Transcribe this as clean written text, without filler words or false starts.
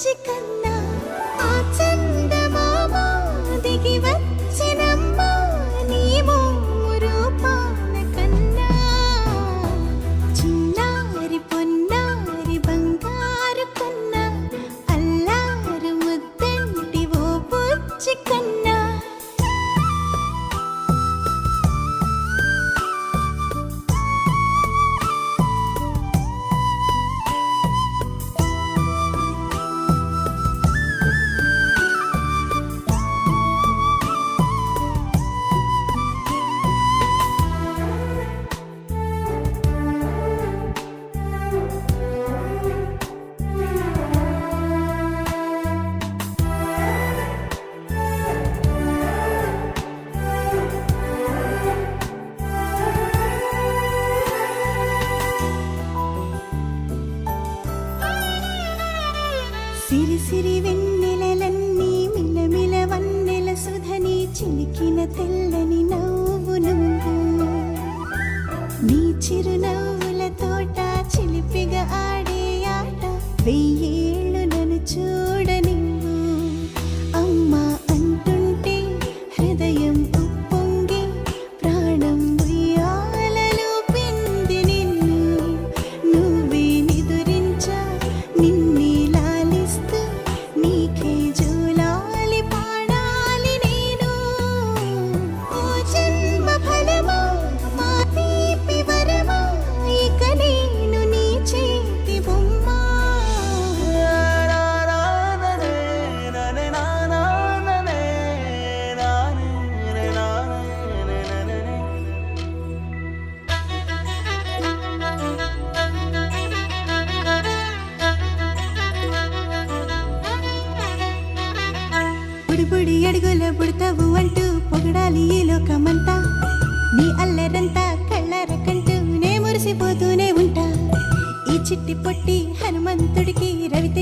బుచ్చి కన్నా ఆ చందమామ దిగి వచ్చినమ్మ నీ మోము రూపాన కన్నా చిన్నారి పొన్నారి బంగారు కన్నా అల్లారు ముద్దంటి ఓ బుచ్చి కన్నా సిరి సిరి వెన్నెలలన్నీ మిలమిల వన్నెల సుధని చిలికిన తెల్లని నవ్వు నువ్వు నీ చిరునవ్వుల తోట చిలిపిగా ఆడే ఆట వెయ్యేళ్ళు నన్ను చూడనివ్వు అమ్మా అంటుంటే హృదయం ఉప్పొంగి ప్రాణం ఉయ్యాలలో పిండి నిన్ను నువ్వే నిదురించా నిన్నే నీకే జూలాలి పాడాలి నేను ఓ జన్మ ఫలమా మా తీపి వరమా ఇక నేను నీ చేతి బొమ్మ బుడి అడుగుల బుడతావు అంటూ పొగడాలి ఈ లోకమంతా నీ అల్లరంతా కళ్ళారకంటూ నే మురిసిపోతూనే ఉంటా ఈ చిట్టి పొట్టి హనుమంతుడికి రవిత